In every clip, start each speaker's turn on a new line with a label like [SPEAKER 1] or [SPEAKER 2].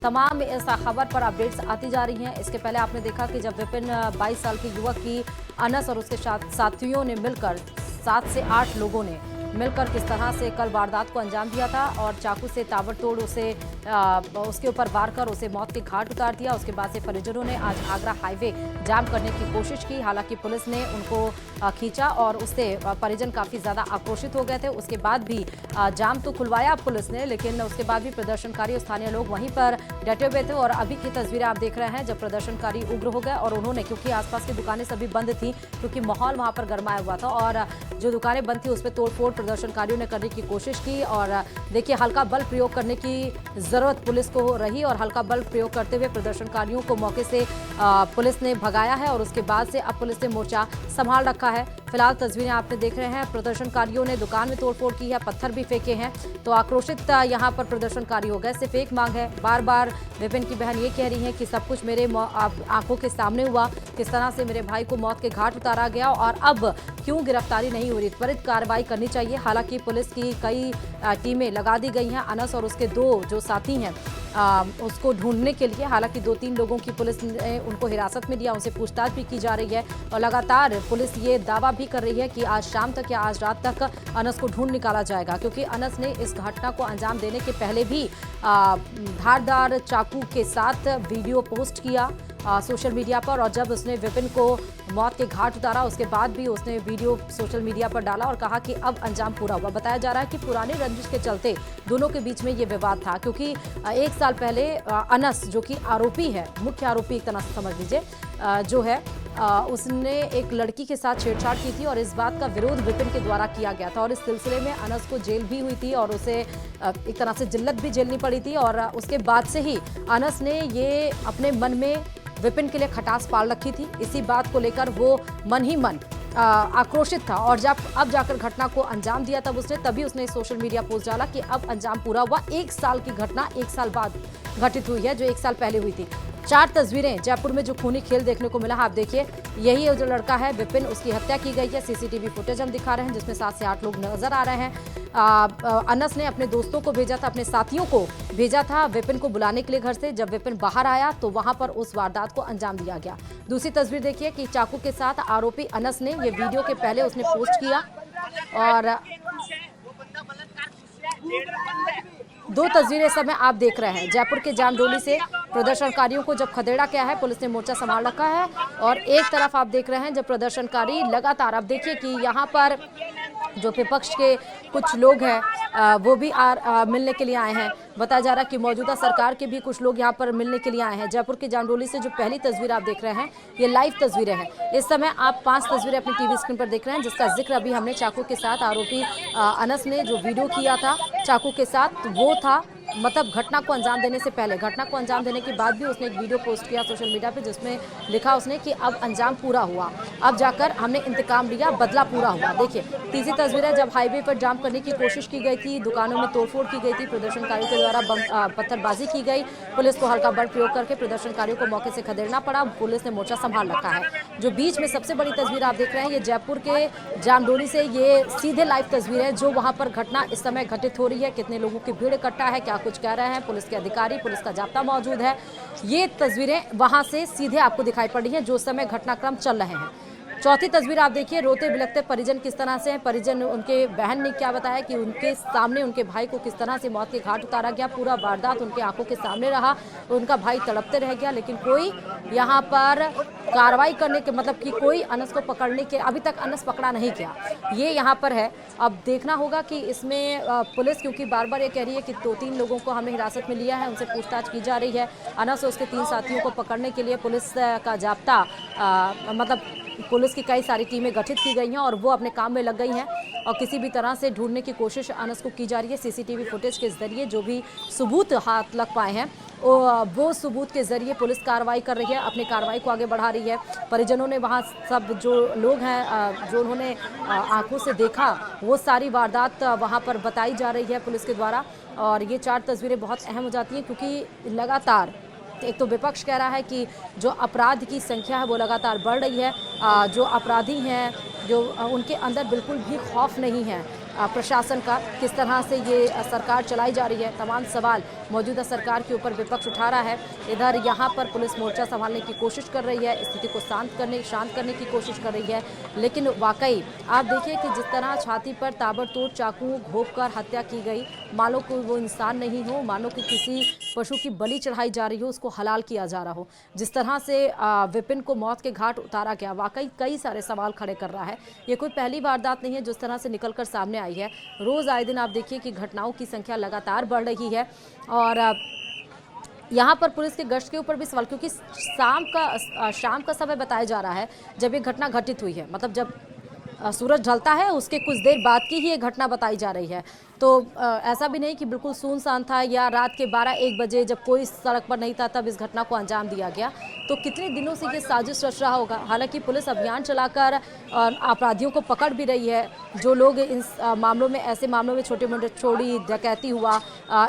[SPEAKER 1] तमाम इस खबर पर अपडेट्स आती जा रही हैं। इसके पहले आपने देखा कि जब विपिन 22 साल के युवक की अनस और उसके साथियों ने मिलकर 7 से 8 लोगों ने मिलकर किस तरह से कल वारदात को अंजाम दिया था और चाकू से ताबड़तोड़ उसके ऊपर वार कर उसे मौत के घाट उतार दिया। उसके बाद से परिजनों ने आज आगरा हाईवे जाम करने की कोशिश की। हालांकि पुलिस ने उनको खींचा और उससे परिजन काफी ज्यादा आक्रोशित हो गए थे। उसके बाद भी जाम तो खुलवाया पुलिस ने, लेकिन उसके बाद भी प्रदर्शनकारी और स्थानीय लोग वहीं पर डटे हुए थे। और अभी की तस्वीरें आप देख रहे हैं जब प्रदर्शनकारी उग्र हो गए और उन्होंने, क्योंकि आसपास की दुकानें सभी बंद थी, क्योंकि माहौल वहां पर गरमाया हुआ था और जो दुकानें बंद थी उस पर तोड़फोड़ प्रदर्शनकारियों ने करने की कोशिश की। और देखिए, हल्का बल प्रयोग करने की जरूरत पुलिस को रही और हल्का बल प्रयोग करते हुए प्रदर्शनकारियों को मौके से पुलिस ने भगाया है और उसके बाद से अब पुलिस ने मोर्चा संभाल रखा है। फिलहाल तस्वीरें आपने देख रहे हैं, प्रदर्शनकारियों ने दुकान में तोड़फोड़ की है, पत्थर भी फेंके हैं। तो आक्रोशित यहां पर प्रदर्शनकारी हो गए। सिर्फ एक मांग है, बार बार विपिन की बहन ये कह रही है कि सब कुछ मेरे आंखों के सामने हुआ, किस तरह से मेरे भाई को मौत के घाट उतारा गया और अब क्यों गिरफ्तारी नहीं हो रही, त्वरित कार्रवाई करनी चाहिए। हालांकि पुलिस की कई टीमें लगा दी गई हैं अनस और उसके 2 जो साथी हैं उसको ढूंढने के लिए। हालांकि 2-3 लोगों की पुलिस ने उनको हिरासत में लिया, उनसे पूछताछ भी की जा रही है और लगातार पुलिस ये दावा भी कर रही है कि आज शाम तक या आज रात तक अनस को ढूंढ निकाला जाएगा, क्योंकि अनस ने इस घटना को अंजाम देने के पहले भी धारदार चाकू के साथ वीडियो पोस्ट किया सोशल मीडिया पर। और जब उसने विपिन को मौत के घाट उतारा उसके बाद भी उसने वीडियो सोशल मीडिया पर डाला और कहा कि अब अंजाम पूरा हुआ। बताया जा रहा है कि पुराने रंजिश के चलते दोनों के बीच में ये विवाद था, क्योंकि 1 साल पहले अनस जो कि आरोपी है, मुख्य आरोपी एक तरह से समझ लीजिए जो है, उसने एक लड़की के साथ छेड़छाड़ की थी और इस बात का विरोध विपिन के द्वारा किया गया था और इस सिलसिले में अनस को जेल भी हुई थी और उसे एक तरह से जिल्लत भी झेलनी पड़ी थी। और उसके बाद से ही अनस ने ये अपने मन में विपिन के लिए खटास पाल रखी थी। इसी बात को लेकर वो मन ही मन आक्रोशित था और जब अब जाकर घटना को अंजाम दिया तभी उसने सोशल मीडिया पोस्ट डाला कि अब अंजाम पूरा हुआ। 1 साल की घटना 1 साल बाद घटित हुई है, जो 1 साल पहले हुई थी। 4 तस्वीरें जयपुर में जो खूनी खेल देखने को मिला, आप देखिए, यही जो लड़का है विपिन, उसकी हत्या की गई है। सीसीटीवी फुटेज हम दिखा रहे हैं जिसमें 7 से 8 लोग नजर आ रहे हैं। अनस ने अपने दोस्तों को भेजा था, अपने साथियों को भेजा था विपिन को बुलाने के लिए घर से। जब विपिन बाहर आया तो वहां पर उस वारदात को अंजाम दिया गया। दूसरी तस्वीर देखिए कि चाकू के साथ आरोपी अनस ने, ये वीडियो के पहले उसने पोस्ट किया और 2 तस्वीरें इस समय आप देख रहे हैं जयपुर के जामडोली से। प्रदर्शनकारियों को जब खदेड़ा गया है, पुलिस ने मोर्चा संभाल रखा है और एक तरफ आप देख रहे हैं जब प्रदर्शनकारी लगातार, आप देखिए कि यहाँ पर जो विपक्ष के कुछ लोग हैं वो भी मिलने के लिए आए हैं। बताया जा रहा है कि मौजूदा सरकार के भी कुछ लोग यहाँ पर मिलने के लिए आए हैं। जयपुर के जामडोली से जो पहली तस्वीर आप देख रहे हैं, ये लाइव तस्वीरें हैं। इस समय आप 5 तस्वीरें अपनी टीवी स्क्रीन पर देख रहे हैं, जिसका जिक्र अभी हमने चाकू के साथ आरोपी अनस ने जो वीडियो किया था चाकू के साथ, वो था मतलब घटना को अंजाम देने से पहले। घटना को अंजाम देने के बाद भी उसने एक वीडियो पोस्ट किया सोशल मीडिया पे जिसमें लिखा उसने कि अब अंजाम पूरा हुआ, अब जाकर हमने इंतकाम लिया, बदला पूरा हुआ। देखिए, तीसरी तस्वीर है जब हाईवे पर जाम करने की कोशिश की गई थी, दुकानों में तोड़फोड़ की गई थी, प्रदर्शनकारियों के द्वारा पत्थरबाजी की गई, पुलिस को हल्का बल प्रयोग करके प्रदर्शनकारियों को मौके से खदेड़ना पड़ा। पुलिस ने मोर्चा संभाल रखा है। जो बीच में सबसे बड़ी तस्वीर आप देख रहे हैं, ये जयपुर के जामडोली से ये सीधे लाइव तस्वीर है जो वहां पर घटना इस समय घटित हो रही है। कितने लोगों की भीड़ इकट्ठा है, क्या कुछ कह रहे हैं पुलिस के अधिकारी, पुलिस का जाब्ता मौजूद है। ये तस्वीरें वहां से सीधे आपको दिखाई पड़ रही हैं जो समय घटनाक्रम चल रहे हैं। चौथी तस्वीर आप देखिए, रोते बिलखते परिजन किस तरह से हैं। परिजन, उनके बहन ने क्या बताया कि उनके सामने उनके भाई को किस तरह से मौत के घाट उतारा गया, पूरा वारदात उनके आंखों के सामने रहा, उनका भाई तड़पते रह गया, लेकिन कोई यहाँ पर कार्रवाई करने के मतलब कि कोई अनस को पकड़ने के, अभी तक अनस पकड़ा नहीं गया, ये यहाँ पर है। अब देखना होगा कि इसमें पुलिस, क्योंकि बार बार ये कह रही है कि 2-3 लोगों को हमने हिरासत में लिया है, उनसे पूछताछ की जा रही है। अनस और उसके 3 साथियों को पकड़ने के लिए पुलिस का जाब्ता मतलब पुलिस की कई सारी टीमें गठित की गई हैं और वो अपने काम में लग गई हैं और किसी भी तरह से ढूंढने की कोशिश अनस को की जा रही है। सीसीटीवी फुटेज के जरिए जो भी सबूत हाथ लग पाए हैं वो सबूत के जरिए पुलिस कार्रवाई कर रही है, अपनी कार्रवाई को आगे बढ़ा रही है। परिजनों ने वहाँ सब जो लोग हैं जो उन्होंने आंखों से देखा वो सारी वारदात वहाँ पर बताई जा रही है पुलिस के द्वारा। और ये 4 तस्वीरें बहुत अहम हो जाती हैं क्योंकि लगातार एक तो विपक्ष कह रहा है कि जो अपराध की संख्या है वो लगातार बढ़ रही है, जो अपराधी हैं जो उनके अंदर बिल्कुल भी खौफ नहीं है प्रशासन का, किस तरह से ये सरकार चलाई जा रही है, तमाम सवाल मौजूदा सरकार के ऊपर विपक्ष उठा रहा है। इधर यहाँ पर पुलिस मोर्चा संभालने की कोशिश कर रही है, स्थिति को शांत करने की कोशिश कर रही है। लेकिन वाकई आप देखिए कि जिस तरह छाती पर ताबड़तोड़ चाकू घोंपकर हत्या की गई, मानो कोई वो इंसान नहीं हो, मानो कि किसी पशु की बलि चढ़ाई जा रही हो, उसको हलाल किया जा रहा हो। जिस तरह से विपिन को मौत के घाट उतारा गया, वाकई कई सारे सवाल खड़े कर रहा है। ये कोई पहली वारदात नहीं है जिस तरह से निकलकर सामने आई है। रोज आए दिन आप देखिए कि घटनाओं की संख्या लगातार बढ़ रही है और यहाँ पर पुलिस के गश्त के ऊपर भी सवाल, क्योंकि शाम का समय बताया जा रहा है जब ये घटना घटित हुई है। मतलब जब सूरज ढलता है उसके कुछ देर बाद की ही ये घटना बताई जा रही है। तो ऐसा भी नहीं कि बिल्कुल सुनसान था या रात के 12-1 बजे जब कोई सड़क पर नहीं था तब इस घटना को अंजाम दिया गया। तो कितने दिनों से ये साजिश रच रहा होगा। हालांकि पुलिस अभियान चलाकर अपराधियों को पकड़ भी रही है। जो लोग इन मामलों में, ऐसे मामलों में, छोटे मोटे चोरी डकैती हुआ,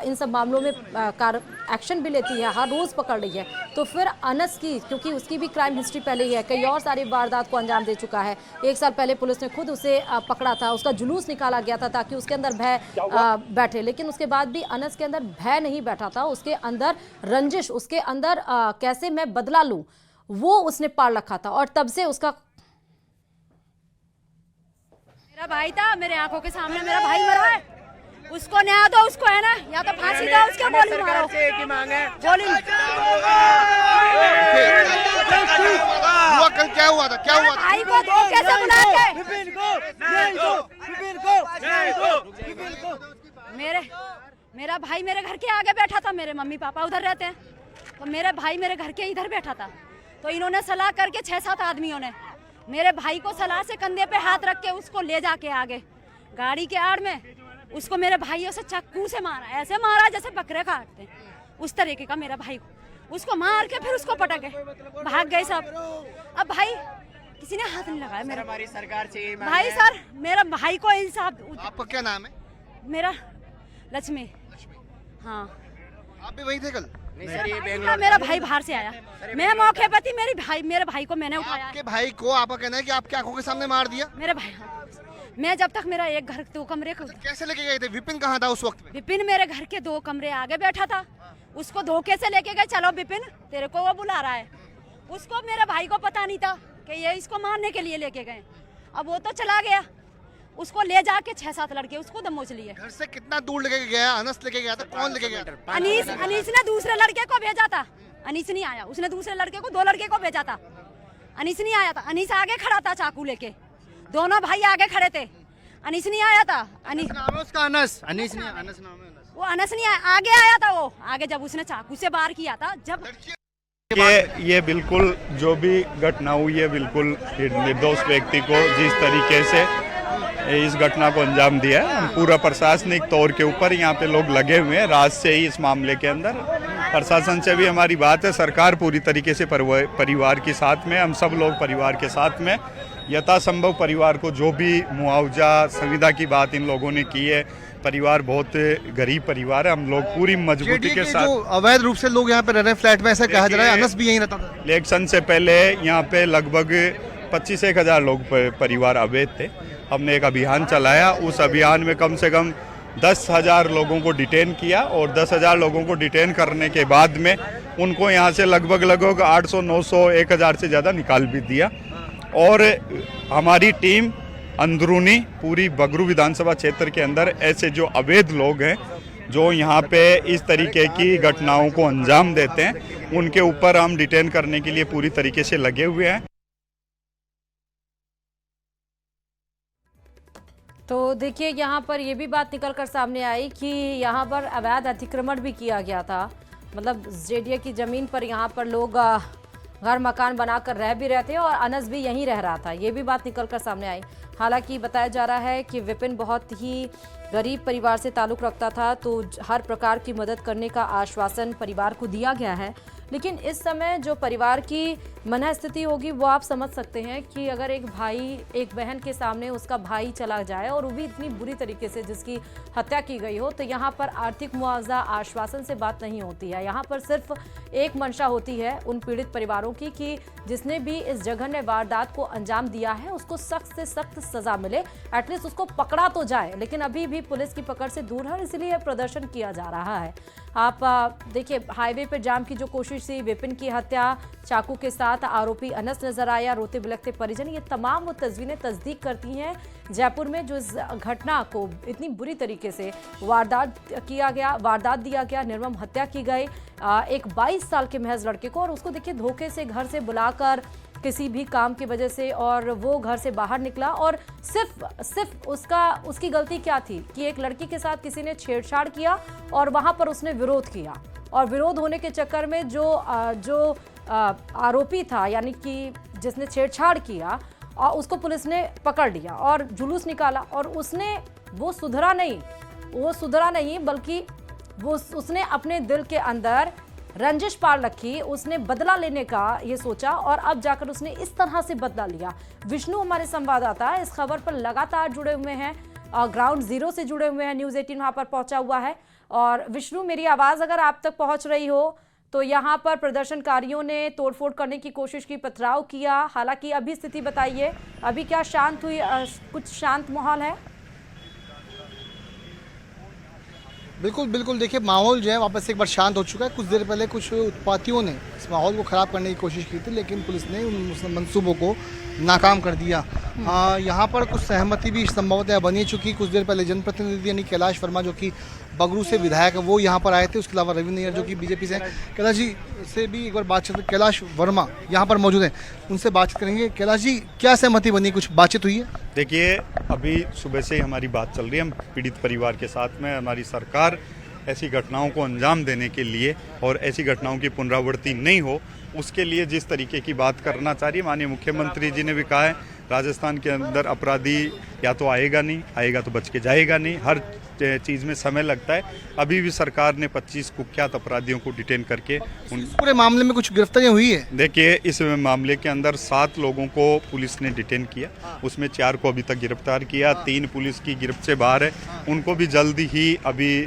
[SPEAKER 1] इन सब मामलों में एक्शन भी लेती है, हर रोज़ पकड़ रही है। तो फिर अनस की, क्योंकि उसकी भी क्राइम हिस्ट्री पहले ही है, कई और सारी वारदात को अंजाम दे चुका है। 1 साल पहले पुलिस ने खुद उसे पकड़ा था, उसका जुलूस निकाला गया था ताकि उसके अंदर भय बैठे, लेकिन उसके बाद भी अनस के अंदर भय नहीं बैठा था, उसके अंदर रंजिश, उसके अंदर कैसे मैं बदला लूं, वो उसने पाल रखा था। और तब से उसका,
[SPEAKER 2] मेरा भाई था, मेरे आंखों के सामने मेरा भाई मरा है, उसको न्याय दो, उसको है ना, या तो फांसी दो, उसके गोली मारो, गोली।
[SPEAKER 3] कल क्या हुआ था? क्या हुआ था?
[SPEAKER 2] भाई को कैसे बुला के मेरा भाई मेरे घर के आगे बैठा था, मेरे मम्मी पापा उधर रहते हैं, तो मेरे भाई मेरे घर के इधर बैठा था। तो इन्होंने सलाह करके 6-7 आदमियों ने मेरे भाई को सलाह से कंधे पे हाथ रख के उसको ले जाके आगे गाड़ी के आड़ में उसको मेरे भाइयों से चाकू से मारा, ऐसे मारा जैसे बकरे काटते, उस तरीके का मेरा भाई को, उसको मार के फिर उसको पटके भाग गए सब। अब भाई किसी ने हाथ नहीं लगाया मेरा,
[SPEAKER 3] हमारी सरकार चाहिए
[SPEAKER 2] भाई सर, मेरा भाई को इंसाफ।
[SPEAKER 3] आपका क्या नाम है?
[SPEAKER 2] मेरा लक्ष्मी। हाँ,
[SPEAKER 3] आप भी वहीं थे कल?
[SPEAKER 2] नहीं सर, ये बेंगलोर, मेरा भाई बाहर से आया, मैं मौके पर थी, मेरे भाई को मैंने उठाया।
[SPEAKER 3] आपके भाई को आपका कहना है कि आपकी आंखों के सामने मार दिया?
[SPEAKER 2] मेरे भाई, मैं जब तक मेरा एक घर 2 कमरे को,
[SPEAKER 3] कैसे लेके गए थे? विपिन कहाँ था उस वक्त में?
[SPEAKER 2] विपिन मेरे घर के 2 कमरे आगे बैठा था, उसको धोखे से लेके गए, चलो विपिन तेरे को वो बुला रहा है। उसको, मेरे भाई को पता नहीं था कि ये इसको मारने के लिए लेके गए। अब वो तो चला गया, उसको ले जाके 6-7 लड़के उसको दमोच लिए।
[SPEAKER 3] घर से कितना दूर लेके गया? अनस लेके गया था? कौन लेके गया था?
[SPEAKER 2] अनीस ने दूसरे लड़के को भेजा था, अनीस नहीं आया, उसने दूसरे लड़के को, 2 लड़के को भेजा था, अनीस नहीं आया था। अनीस आगे खड़ा था चाकू लेके, दोनों भाई आगे खड़े थे, अनीस नहीं आया था। अनीस
[SPEAKER 3] नाम है उसका? अनस? अनीस नहीं, अनस नाम है। अनस,
[SPEAKER 2] वो अनस नहीं आया, आगे आया था, वो आगे जब उसने चाकू से वार किया था, जब
[SPEAKER 4] ये बिल्कुल जो भी घटना हुई है, बिल्कुल निर्दोष व्यक्ति को जिस तरीके से इस घटना को अंजाम दिया है, पूरा प्रशासनिक तौर के ऊपर यहाँ पे लोग लगे हुए हैं रात से ही इस मामले के अंदर। प्रशासन से भी हमारी बात है, सरकार पूरी तरीके से परिवार के साथ में, हम सब लोग परिवार के साथ में, यथासंभव परिवार को जो भी मुआवजा संविदा की बात इन लोगों ने की है, परिवार बहुत गरीब परिवार है, हम लोग पूरी मजबूती के साथ।
[SPEAKER 3] जो अवैध रूप से लोग यहाँ पे रह रहे हैं फ्लैट में, ऐसा कहा जा रहा है, अनस भी यहीं रहता था।
[SPEAKER 4] इलेक्शन से पहले यहाँ पे लगभग 25-1 हज़ार लोग परिवार अवैध थे। हमने एक अभियान चलाया, उस अभियान में कम से कम 10,000 लोगों को डिटेन किया और 10,000 लोगों को डिटेन करने के बाद में उनको यहाँ से लगभग 800, 900, 1,000 से ज़्यादा निकाल भी दिया। और हमारी टीम अंदरूनी पूरी बगरू विधानसभा क्षेत्र के अंदर ऐसे जो अवैध लोग हैं जो यहाँ पे इस तरीके की घटनाओं को अंजाम देते हैं, उनके ऊपर हम डिटेन करने के लिए पूरी तरीके से लगे हुए हैं।
[SPEAKER 1] तो देखिए यहाँ पर ये भी बात निकल कर सामने आई कि यहाँ पर अवैध अतिक्रमण भी किया गया था, मतलब जेडीए की ज़मीन पर यहाँ पर लोग घर मकान बनाकर रह भी रहे थे और अनस भी यहीं रह रहा था, ये भी बात निकल कर सामने आई। हालांकि बताया जा रहा है कि विपिन बहुत ही गरीब परिवार से ताल्लुक़ रखता था, तो हर प्रकार की मदद करने का आश्वासन परिवार को दिया गया है। लेकिन इस समय जो परिवार की मनःस्थिति होगी वो आप समझ सकते हैं कि अगर एक भाई, एक बहन के सामने उसका भाई चला जाए और वो भी इतनी बुरी तरीके से जिसकी हत्या की गई हो, तो यहाँ पर आर्थिक मुआवजा, आश्वासन से बात नहीं होती है। यहाँ पर सिर्फ एक मंशा होती है उन पीड़ित परिवारों की कि जिसने भी इस जघन्य वारदात को अंजाम दिया है उसको सख्त से सख्त सजा मिले, एटलीस्ट उसको पकड़ा तो जाए। लेकिन अभी भी पुलिस की पकड़ से दूर है, इसलिए प्रदर्शन किया जा रहा है। आप देखिए, हाईवे पर जाम की जो कोशिश थी, विपिन की हत्या, चाकू के साथ आरोपी अनस नजर आया, रोते बिलखते परिजन, ये तमाम वो तस्वीरें तस्दीक करती हैं जयपुर में जो इस घटना को इतनी बुरी तरीके से वारदात दिया गया, निर्मम हत्या की गई एक 22 साल के महज लड़के को। और उसको देखिए, धोखे से घर से बुलाकर किसी भी काम की वजह से, और वो घर से बाहर निकला और सिर्फ उसकी गलती क्या थी कि एक लड़की के साथ किसी ने छेड़छाड़ किया और वहां पर उसने विरोध किया, और विरोध होने के चक्कर में जो आरोपी था, यानी कि जिसने छेड़छाड़ किया, और उसको पुलिस ने पकड़ लिया और जुलूस निकाला। और वो सुधरा नहीं बल्कि उसने अपने दिल के अंदर रंजिश पाल रखी, उसने बदला लेने का ये सोचा और अब जाकर उसने इस तरह से बदला लिया। विष्णु हमारे संवाददाता इस खबर पर लगातार जुड़े हुए हैं, ग्राउंड जीरो से जुड़े हुए हैं, न्यूज़ 18 वहां पर पहुंचा हुआ है। और विष्णु, मेरी आवाज़ अगर आप तक पहुंच रही हो तो यहाँ पर प्रदर्शनकारियों ने तोड़फोड़ करने की कोशिश की, पथराव किया, हालांकि अभी स्थिति बताइए, अभी क्या शांत हुई, कुछ शांत माहौल है?
[SPEAKER 3] बिल्कुल देखिए, माहौल जो है वापस एक बार शांत हो चुका है। कुछ देर पहले कुछ उत्पातियों ने इस माहौल को ख़राब करने की कोशिश की थी, लेकिन पुलिस ने उन मंसूबों को नाकाम कर दिया। यहाँ पर कुछ सहमति भी संभवतः बनी चुकी। कुछ देर पहले जनप्रतिनिधि यानी कैलाश वर्मा, जो कि बगरू से विधायक है, वो यहाँ पर आए थे। उसके अलावा रवि नैयर, जो कि बीजेपी से, कैलाश जी से भी एक बार बातचीत। कैलाश वर्मा यहाँ पर मौजूद हैं, उनसे बातचीत करेंगे। कैलाश जी, क्या सहमति बनी, कुछ बातचीत हुई है?
[SPEAKER 4] देखिए, अभी सुबह से ही हमारी बात चल रही है, हम पीड़ित परिवार के साथ में। हमारी सरकार ऐसी घटनाओं को अंजाम देने के लिए और ऐसी घटनाओं की पुनरावृत्ति नहीं हो, उसके लिए जिस तरीके की बात करना चाह रही है, माननीय मुख्यमंत्री जी ने भी कहा है, राजस्थान के अंदर अपराधी या तो आएगा तो बच के जाएगा नहीं, हर चीज़ में समय लगता है। अभी भी सरकार ने 25 कुख्यात अपराधियों को डिटेन करके
[SPEAKER 3] पूरे मामले में कुछ गिरफ्तारियां हुई है।
[SPEAKER 4] देखिए, इस मामले के अंदर 7 लोगों को पुलिस ने डिटेन किया, उसमें 4 को अभी तक गिरफ्तार किया, 3 पुलिस की गिरफ्त से बाहर है, उनको भी जल्दी ही अभी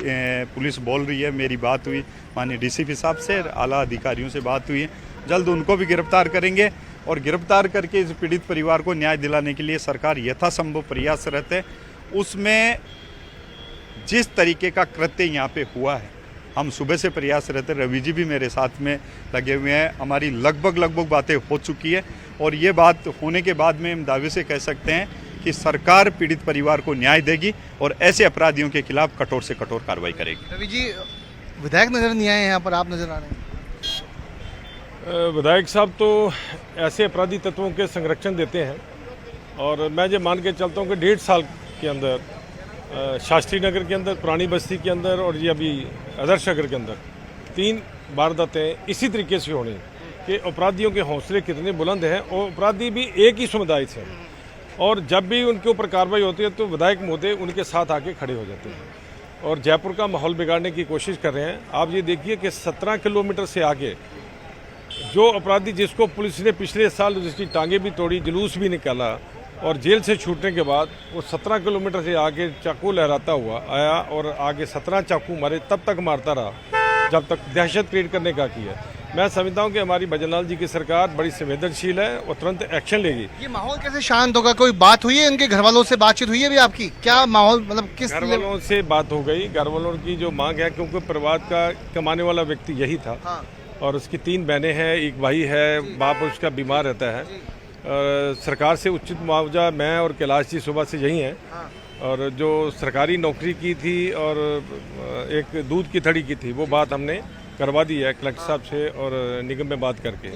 [SPEAKER 4] पुलिस बोल रही है, मेरी बात हुई माननीय डीसीपी साहब से, आला अधिकारियों से बात हुई है, जल्द उनको भी गिरफ्तार करेंगे। और गिरफ्तार करके इस पीड़ित परिवार को न्याय दिलाने के लिए सरकार यथासंभव प्रयासरत है। उसमें जिस तरीके का कृत्य यहाँ पे हुआ है, हम सुबह से प्रयासरत है, रवि जी भी मेरे साथ में लगे हुए हैं, हमारी लगभग बातें हो चुकी है। और ये बात होने के बाद में हम दावे से कह सकते हैं कि सरकार पीड़ित परिवार को न्याय देगी और ऐसे अपराधियों के खिलाफ कठोर से कठोर कार्रवाई करेगी।
[SPEAKER 3] रवि जी, विधायक नजर नहीं आए यहाँ पर, आप नजर आ रहे हैं।
[SPEAKER 5] विधायक साहब तो ऐसे अपराधी तत्वों के संरक्षण देते हैं, और मैं ये मान के चलता हूँ कि 1.5 साल के अंदर शास्त्री नगर के अंदर, पुरानी बस्ती के अंदर और ये अभी आदर्श नगर के अंदर 3 वारदातें इसी तरीके से होनी कि अपराधियों के हौसले कितने बुलंद हैं। और अपराधी भी एक ही समुदाय से हैं, और जब भी उनके ऊपर कार्रवाई होती है तो विधायक महोदय उनके साथ आके खड़े हो जाते हैं और जयपुर का माहौल बिगाड़ने की कोशिश कर रहे हैं। आप ये देखिए कि 17 किलोमीटर से आगे जो अपराधी, जिसको पुलिस ने पिछले साल जिसकी टांगें भी तोड़ी, जुलूस भी निकाला, और जेल से छूटने के बाद वो 17 किलोमीटर से आगे चाकू लहराता हुआ आया और आगे 17 चाकू मारे, तब तक मारता रहा जब तक दहशत क्रिएट करने का किया। मैं समझता हूं कि हमारी भजनलाल जी की सरकार बड़ी संवेदनशील है और तुरंत एक्शन लेगी।
[SPEAKER 3] ये माहौल कैसे शांत होगा? कोई बात हुई है, उनके घर वालों से बातचीत हुई है भी आपकी? क्या माहौल, मतलब किस
[SPEAKER 5] घर वालों से बात हो गई? घर वालों की जो मांग है, क्योंकि परिवार का कमाने वाला व्यक्ति यही था, और उसकी 3 बहनें हैं, एक भाई है, बाप उसका बीमार रहता है। सरकार से उचित मुआवजा मैं और कैलाश जी सुबह से यही हैं, और जो सरकारी नौकरी की थी और एक दूध की थड़ी की थी, वो बात हमने करवा दी है कलेक्टर साहब से और निगम में बात करके।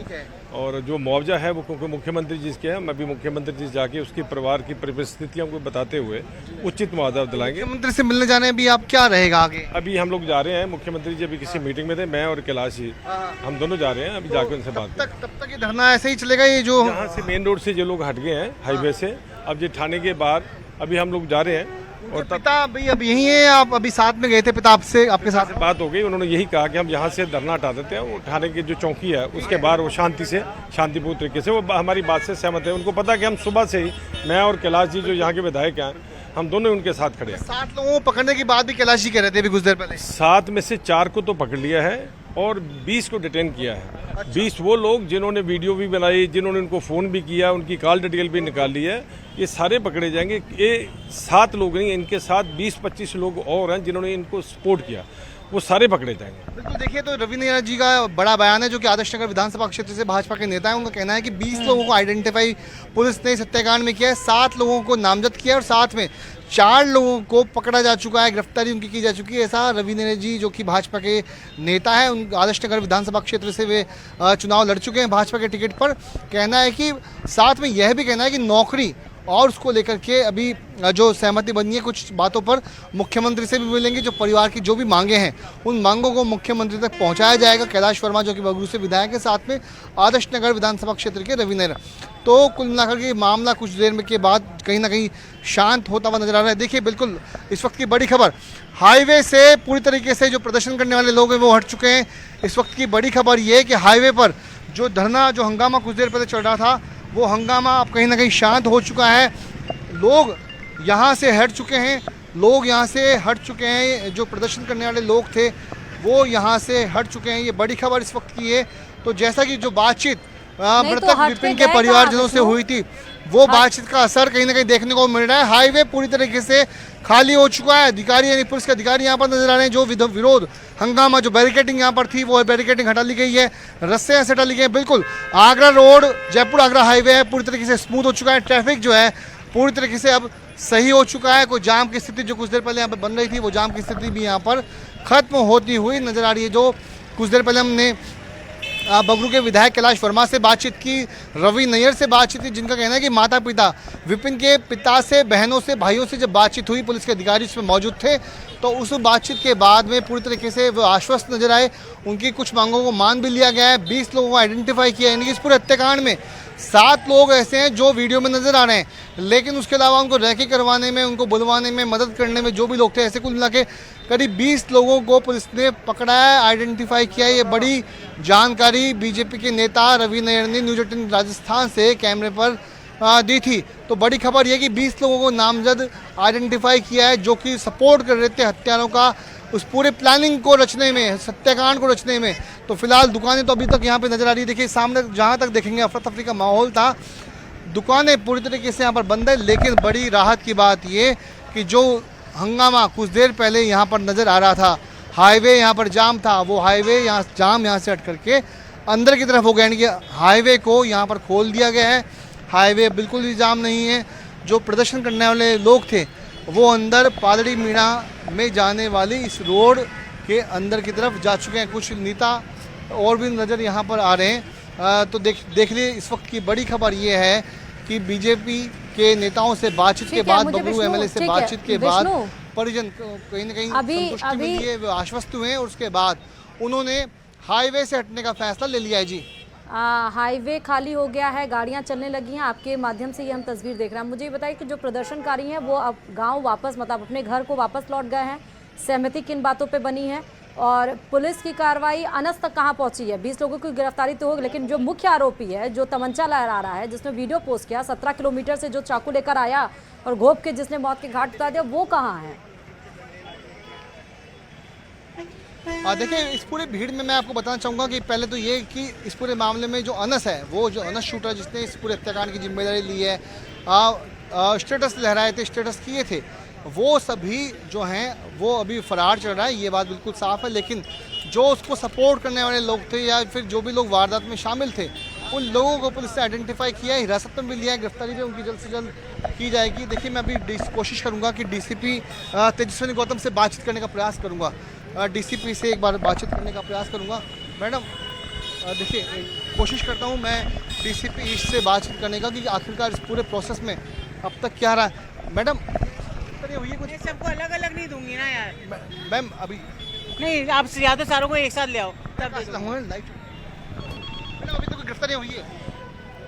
[SPEAKER 5] और जो मुआवजा है वो क्योंकि मुख्यमंत्री जी के हैं, मैं भी मुख्यमंत्री जी जाके उसकी परिवार की परिस्थितियों को बताते हुए उचित मुआवजा दिलाएंगे।
[SPEAKER 3] मुख्यमंत्री से मिलने जाने भी आप क्या रहेगा आगे?
[SPEAKER 5] अभी हम लोग जा रहे हैं, मुख्यमंत्री जी अभी किसी मीटिंग में थे, मैं और कैलाश जी हम दोनों जा रहे हैं, अभी जाकर उनसे बात करें।
[SPEAKER 3] तब तक ये धरना ऐसे ही चलेगा? ये जो
[SPEAKER 5] यहाँ से मेन रोड से जो लोग हट गए हैं हाईवे से, अब ये ठाणे के बाद अभी हम लोग जा रहे हैं। और
[SPEAKER 3] पिता भाई अब यही है, आप अभी साथ में गए थे पिता आपसे, आपके साथ
[SPEAKER 5] बात हो गई, उन्होंने यही कहा कि हम यहाँ से धरना हटा देते हैं, वो ठाणे की जो चौकी है उसके बाहर वो शांतिपूर्ण तरीके से वो हमारी बात से सहमत है। उनको पता कि हम सुबह से ही, मैं और कैलाश जी जो यहाँ के विधायक हैं, हम दोनों उनके साथ खड़े हैं।
[SPEAKER 3] 7 लोगों को पकड़ने के बाद भी कैलाश जी कह रहे थे अभी कुछ देर पहले,
[SPEAKER 5] 7 में से 4 को तो पकड़ लिया है और 20 को डिटेन किया है। 20 वो लोग जिन्होंने वीडियो भी बनाई, जिन्होंने उनको फ़ोन भी किया, उनकी कॉल डिटेल भी निकाली है, ये सारे पकड़े जाएंगे। ये 7 लोग नहीं, इनके साथ 20-25 लोग और हैं जिन्होंने इनको सपोर्ट किया, वो सारे पकड़े जाएंगे।
[SPEAKER 3] बिल्कुल, देखिए तो रवि नैयर जी का बड़ा बयान है, जो कि आदर्श नगर विधानसभा क्षेत्र से भाजपा के नेता है। उनका कहना है कि 20 लोगों को आइडेंटिफाई पुलिस ने इस हत्याकांड में किया है, 7 लोगों को नामजद किया है और साथ में 4 लोगों को पकड़ा जा चुका है, गिरफ्तारी उनकी की जा चुकी है। ऐसा रवि नैयर जी, जो कि भाजपा के नेता है, उन आदर्श नगर विधानसभा क्षेत्र से वे चुनाव लड़ चुके हैं भाजपा के टिकट पर, कहना है कि साथ में यह भी कहना है कि नौकरी और उसको लेकर के अभी जो सहमति बनी है कुछ बातों पर, मुख्यमंत्री से भी मिलेंगे। जो परिवार की जो भी मांगे हैं उन मांगों को मुख्यमंत्री तक पहुंचाया जाएगा। कैलाश वर्मा जो कि बगरू से विधायक है, साथ में आदर्श नगर विधानसभा क्षेत्र के रवि नैयर। तो कुल मिलाकर के मामला कुछ देर में के बाद कहीं ना कहीं शांत होता हुआ नजर आ रहा है। देखिए बिल्कुल इस वक्त की बड़ी खबर, हाईवे से पूरी तरीके से जो प्रदर्शन करने वाले लोग हैं वो हट चुके हैं। इस वक्त की बड़ी खबर ये है कि हाईवे पर जो धरना, जो हंगामा कुछ देर पहले चल रहा था, वो हंगामा अब कहीं ना कहीं शांत हो चुका है। लोग यहाँ से हट चुके हैं, लोग यहाँ से हट चुके हैं। जो प्रदर्शन करने वाले लोग थे वो यहाँ से हट चुके हैं। ये बड़ी खबर इस वक्त की है। तो जैसा कि जो बातचीत मृतक विपिन के परिवारजनों से हुई थी, वो बातचीत का असर कहीं ना कहीं देखने को मिल रहा है। हाईवे पूरी तरीके से खाली हो चुका है। अधिकारी यानी पुलिस के अधिकारी यहाँ पर नजर आ रहे हैं। जो विरोध हंगामा, जो बैरिकेडिंग यहाँ पर थी, वो बैरिकेडिंग हटा ली गई है, रस्से यहाँ से हटा ली गई है। बिल्कुल आगरा रोड, जयपुर आगरा हाईवे है, पूरी तरीके से स्मूथ हो चुका है। ट्रैफिक जो है पूरी तरीके से अब सही हो चुका है। कोई जाम की स्थिति जो कुछ देर पहले यहाँ पर बन रही थी, वो जाम की स्थिति भी यहाँ पर खत्म होती हुई नजर आ रही है। जो कुछ देर पहले हमने बगरू के विधायक कैलाश वर्मा से बातचीत की, रवि नैयर से बातचीत की, जिनका कहना है कि माता पिता, विपिन के पिता से, बहनों से, भाइयों से जब बातचीत हुई, पुलिस के अधिकारी इसमें मौजूद थे, तो उस बातचीत के बाद में पूरी तरीके से वो आश्वस्त नजर आए। उनकी कुछ मांगों को मान भी लिया गया है। 20 लोगों को आइडेंटिफाई किया है। यानी कि इस पूरे हत्याकांड में 7 लोग ऐसे हैं जो वीडियो में नजर आ रहे हैं, लेकिन उसके अलावा उनको रैकी करवाने में, उनको बुलवाने में, मदद करने में जो भी लोग थे, ऐसे कुल मिला के करीब 20 लोगों को पुलिस ने पकड़ा है, आइडेंटिफाई किया है। ये बड़ी जानकारी बीजेपी के नेता रवि नैयर ने न्यूज 18 राजस्थान से कैमरे पर दी थी। तो बड़ी खबर यह कि 20 लोगों को नामजद आइडेंटिफाई किया है, जो कि सपोर्ट कर रहे थे हत्यारों का उस पूरे प्लानिंग को रचने में, हत्याकांड को रचने में। तो फिलहाल दुकानें तो अभी तक यहाँ पे नजर आ रही है। देखिए सामने जहाँ तक देखेंगे अफरा तफरी का माहौल था, दुकानें पूरी तरीके से यहाँ पर बंद है। लेकिन बड़ी राहत की बात ये कि जो हंगामा कुछ देर पहले यहाँ पर नजर आ रहा था, हाईवे यहाँ पर जाम था, वो हाईवे जाम यहाँ से हट करके अंदर की तरफ हो गया। यानी कि हाईवे को यहाँ पर खोल दिया गया है। हाईवे बिल्कुल भी जाम नहीं है। जो प्रदर्शन करने वाले लोग थे वो अंदर पादड़ी मीणा में जाने वाली इस रोड के अंदर की तरफ जा चुके हैं। कुछ नेता और भी नज़र यहाँ पर आ रहे हैं। तो देख लीजिए इस वक्त की बड़ी खबर ये है कि बीजेपी के नेताओं से बातचीत के बाद, बगरू एमएलए से बातचीत के बाद परिजन कहीं ना कहीं संतुष्टि मिली है, वो आश्वस्त हुए हैं। और उसके बाद उन्होंने हाईवे से हटने का फैसला ले लिया है। जी
[SPEAKER 1] हाईवे खाली हो गया है, गाड़ियां चलने लगी हैं। आपके माध्यम से ये हम तस्वीर देख रहे हैं। मुझे ये बताइए कि जो प्रदर्शनकारी हैं वो अब गांव वापस, मतलब अपने घर को वापस लौट गए हैं। सहमति किन बातों पे बनी है और पुलिस की कार्रवाई अनस तक कहां पहुंची है? 20 लोगों की गिरफ्तारी तो होगी, लेकिन जो मुख्य आरोपी है, जो तमंचा लहरा रहा है, जिसने वीडियो पोस्ट किया, 17 किलोमीटर से जो चाकू लेकर आया और घोप के जिसने मौत के घाट उतार दिया, वो कहाँ है?
[SPEAKER 3] देखिए इस पूरी भीड़ में मैं आपको बताना चाहूँगा कि पहले तो ये कि इस पूरे मामले में जो अनस है, वो जो अनस शूटर जिसने इस पूरे हत्याकांड की जिम्मेदारी ली है, स्टेटस लहराए थे, स्टेटस किए थे, वो सभी जो हैं वो अभी फरार चल रहा है। ये बात बिल्कुल साफ है। लेकिन जो उसको सपोर्ट करने वाले लोग थे या फिर जो भी लोग वारदात में शामिल थे, उन लोगों को पुलिस ने आइडेंटिफाई किया है, हिरासत में भी लिया है, गिरफ्तारी भी उनकी जल्द से जल्द की जाएगी। देखिए मैं अभी कोशिश करूँगा कि डीसीपी तेजस्विनी गौतम से बातचीत करने का प्रयास करूँगा, डीसीपी से एक बार बातचीत करने का प्रयास करूँगा। मैडम देखिए कोशिश करता हूँ मैं डीसीपी ईस्ट से बातचीत करने का कि आखिरकार इस पूरे प्रोसेस में अब तक क्या रहा है। मैडम हुई है कुछ?
[SPEAKER 6] सबको अलग अलग नहीं दूंगी ना यार।
[SPEAKER 3] मैम अभी
[SPEAKER 6] नहीं, आप या तो सारों को एक साथ ले आओ तब दे दूंगी।
[SPEAKER 3] मैडम अभी तक गिरफ्तारी हुई है?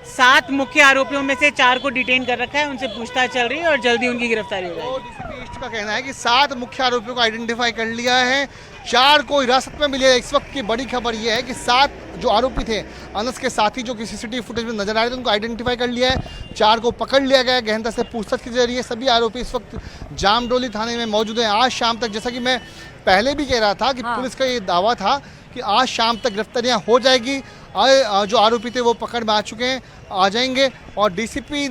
[SPEAKER 6] 7 मुख्य आरोपियों में से 4 को डिटेन कर रखा है, उनसे पूछताछ चल रही है और जल्दी उनकी गिरफ्तारी हो जाएगी।
[SPEAKER 3] डीसीपी ईस्ट का कहना है कि 7 मुख्य आरोपियों को आइडेंटिफाई कर लिया है, 4 को हिरासत में मिले। इस वक्त की बड़ी खबर यह है कि 7 जो आरोपी थे, अनस के साथी जो कि सीसीटीवी फुटेज में नजर आ रहे थे, उनको आइडेंटिफाई कर लिया है, 4 को पकड़ लिया गया है। गहनता से पूछताछ की जा रही है। सभी आरोपी इस वक्त जामडोली थाने में मौजूद हैं। आज शाम तक, जैसा कि मैं पहले भी कह रहा था कि पुलिस का ये दावा था कि आज शाम तक गिरफ्तारियां हो जाएगी। जो आरोपी थे वो पकड़ में आ चुके हैं, आ जाएंगे। और डीसीपी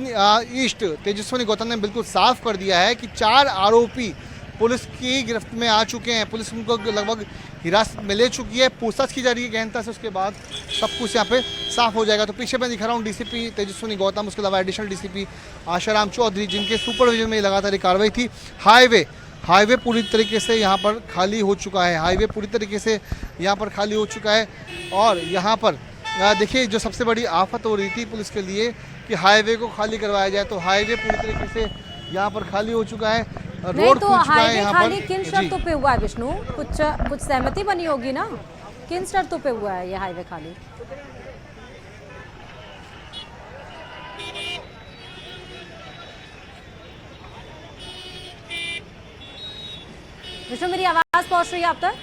[SPEAKER 3] ईस्ट तेजस्विनी गौतम ने बिल्कुल साफ कर दिया है कि 4 आरोपी पुलिस की गिरफ्त में आ चुके हैं। पुलिस उनको लगभग हिरासत में ले चुकी है, पूछताछ की जा रही है गहनता से। उसके बाद सब कुछ यहाँ पे साफ हो जाएगा। तो पीछे मैं दिखा रहा हूँ डीसीपी तेजस्विनी गौतम, उसके अलावा एडिशनल डीसीपी आशाराम चौधरी, जिनके सुपरविजन में लगातार कार्रवाई थी। हाईवे पूरी तरीके से यहाँ पर खाली हो चुका है। हाईवे पूरी तरीके से यहाँ पर खाली हो चुका है। और यहाँ पर देखिए जो सबसे बड़ी आफत हो रही थी पुलिस के लिए कि हाईवे को खाली करवाया जाए, तो हाईवे पूरी तरीके से यहाँ पर खाली हो चुका है।
[SPEAKER 1] नहीं तो हाईवे
[SPEAKER 3] यहाँ
[SPEAKER 1] खाली
[SPEAKER 3] पर
[SPEAKER 1] किन शर्तों पे हुआ है विष्णु? कुछ सहमति बनी होगी ना, किन शर्तों पे हुआ है ये हाईवे खाली? विष्णु मेरी आवाज पहुंच रही है आप तक?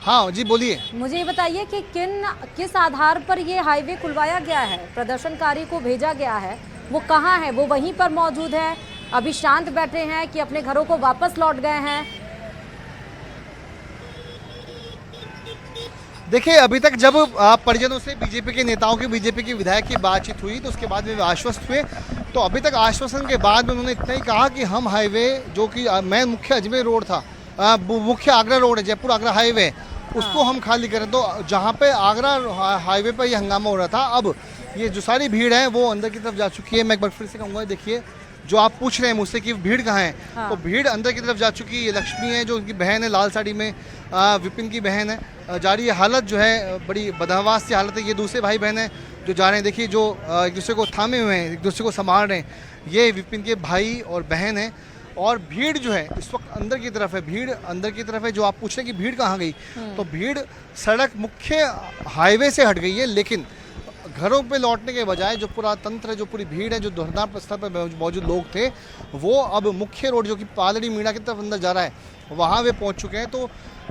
[SPEAKER 3] हाँ जी बोलिए।
[SPEAKER 1] मुझे ये बताइए कि किस आधार पर ये हाईवे खुलवाया गया है? प्रदर्शनकारी को भेजा गया है, वो कहाँ है? वो वहीं पर मौजूद है, अभी शांत बैठे हैं कि अपने घरों को वापस लौट गए हैं?
[SPEAKER 3] देखिए अभी तक जब परिजनों से बीजेपी के नेताओं की, बीजेपी के विधायक की बातचीत हुई तो उसके बाद वे आश्वस्त हुए। तो अभी तक आश्वासन के बाद में उन्होंने इतना ही कहा कि हम हाईवे जो कि मेन मुख्य अजमेर रोड था, मुख्य आगरा रोड है, जयपुर आगरा हाईवे, उसको हम खाली करें। तो जहाँ पे आगरा हाईवे पर ये हंगामा हो रहा था, अब ये जो सारी भीड़ है वो अंदर की तरफ जा चुकी है। मैं एक बार फिर से कहूँगा, देखिए जो आप पूछ रहे हैं मुझसे कि भीड़ कहाँ है, तो भीड़ अंदर की तरफ जा चुकी है। ये लक्ष्मी है जो उनकी बहन है, लाल साड़ी में, विपिन की बहन है, जा रही है। हालत जो है बड़ी बदहवास सी हालत है। ये दूसरे भाई बहन है जो जा रहे हैं, देखिए जो एक दूसरे को थामे हुए हैं, एक दूसरे को संभाल रहे हैं। ये विपिन के भाई और बहन है। और भीड़ जो है इस वक्त अंदर की तरफ है, भीड़ अंदर की तरफ है। जो आप पूछ रहे हैं कि भीड़ कहाँ गई, तो भीड़ सड़क मुख्य हाईवे से हट गई है, लेकिन घरों पे लौटने के बजाय जो पूरा तंत्र है, जो पूरी भीड़ है, जो धरना स्थल पर मौजूद लोग थे, वो अब मुख्य रोड जो कि पालड़ी मीणा की तरफ अंदर जा रहा है, वहाँ वे पहुँच चुके हैं। तो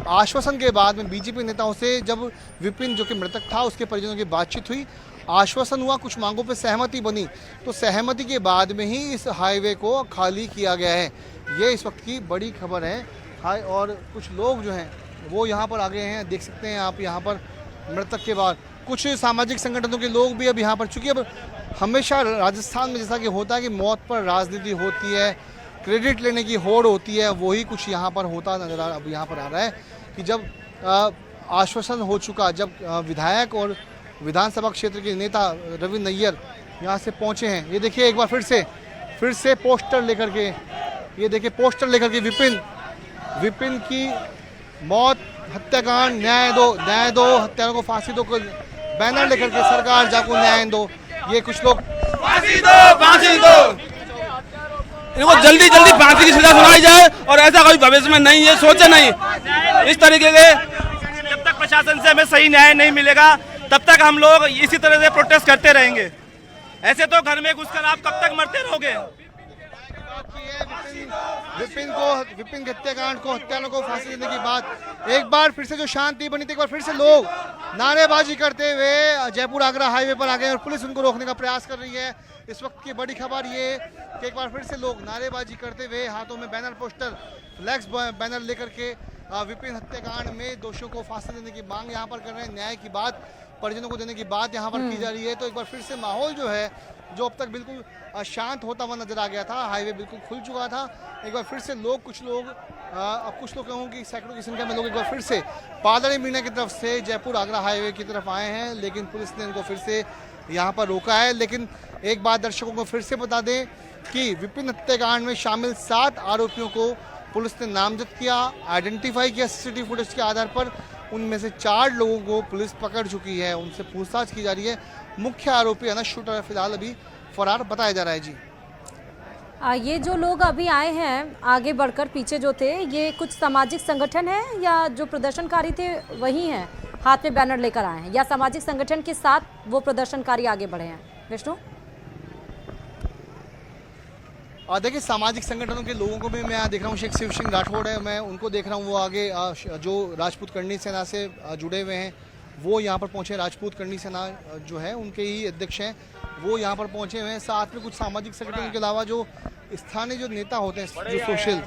[SPEAKER 3] आश्वासन के बाद में बीजेपी नेताओं से जब विपिन जो कि मृतक था उसके परिजनों की बातचीत हुई, आश्वासन हुआ, कुछ मांगों पे सहमति बनी, तो सहमति के बाद में ही इस हाईवे को खाली किया गया है। ये इस वक्त की बड़ी खबर है। और कुछ लोग जो हैं वो यहाँ पर आ गए हैं, देख सकते हैं आप यहाँ पर मृतक के बाद। कुछ सामाजिक संगठनों के लोग भी अब यहाँ पर, चूँकि अब हमेशा राजस्थान में जैसा कि होता है कि मौत पर राजनीति होती है, क्रेडिट लेने की होड़ होती है, वही कुछ यहाँ पर होता नजर अब यहाँ पर आ रहा है कि जब आश्वासन हो चुका, जब विधायक और विधानसभा क्षेत्र के नेता रवि नैयर यहाँ से पहुँचे हैं। ये देखिए एक बार फिर से पोस्टर लेकर के, ये देखिए पोस्टर लेकर के, विपिन की मौत, हत्याकांड, न्याय दो, हत्यारों को फांसी दो, बैनर लेकर के सरकार जाको न्याय दो। ये कुछ लोग
[SPEAKER 7] फांसी दो, इनको जल्दी फांसी की सजा सुनाई जाए और ऐसा कोई भविष्य में नहीं है, सोचे नहीं इस तरीके के। जब तक प्रशासन से हमें सही न्याय नहीं मिलेगा तब तक हम लोग इसी तरह से प्रोटेस्ट करते रहेंगे। ऐसे तो घर में घुसकर आप कब तक मरते रहोगे।
[SPEAKER 3] विपिन के हत्याकांड को, हत्यारों को फांसी देने की बात, एक बार फिर से जो शांति बनी थी, एक बार फिर से लोग नारेबाजी करते हुए जयपुर आगरा हाईवे पर आ गए और पुलिस उनको रोकने का प्रयास कर रही है। इस वक्त की बड़ी खबर ये कि एक बार फिर से लोग नारेबाजी करते हुए हाथों में बैनर, पोस्टर, फ्लैक्स बैनर लेकर के विपिन हत्याकांड में दोषियों को फांसी देने की मांग यहाँ पर कर रहे हैं। न्याय की बात, परिजनों को देने की बात यहाँ पर की जा रही है। तो एक बार फिर से माहौल जो है, जो अब तक बिल्कुल शांत होता हुआ नजर आ गया था, हाईवे बिल्कुल खुल चुका था, एक बार फिर से लोग, कुछ लोग कहूँ कि सैकड़ों की संख्या में लोग एक बार फिर से पालड़ी मीणा की तरफ से जयपुर आगरा हाईवे की तरफ आए हैं, लेकिन पुलिस ने इनको फिर से यहाँ पर रोका है। लेकिन एक बात दर्शकों को फिर से बता दें कि विपिन हत्याकांड में शामिल 7 आरोपियों को पुलिस ने नामजद किया, आइडेंटिफाई किया सीसीटीवी फुटेज के आधार पर। उनमें से 4 लोगों को पुलिस पकड़ चुकी है, उनसे पूछताछ की जा रही है। मुख्य आरोपी अनस शूटर फिलहाल अभी फरार बताया जा रहा है। जी
[SPEAKER 1] ये जो लोग अभी आए हैं आगे बढ़कर, पीछे जो थे, ये कुछ सामाजिक संगठन है या जो प्रदर्शनकारी थे वही हैं, हाथ में बैनर लेकर आए हैं, या सामाजिक संगठन के साथ वो प्रदर्शनकारी आगे बढ़े हैं? विष्णु
[SPEAKER 3] देखिए सामाजिक संगठनों के लोगों को भी मैं देख रहा हूँ, शेख शिव सिंह राठौड़ है, मैं उनको देख रहा हूँ, वो आगे जो राजपूत करनी सेना से जुड़े हुए हैं वो यहाँ पर पहुँचे। राजपूत करनी सेना जो है उनके ही अध्यक्ष हैं, वो यहाँ पर पहुँचे हुए हैं। साथ में कुछ सामाजिक संगठनों के अलावा जो स्थानीय जो नेता होते हैं, जो सोशल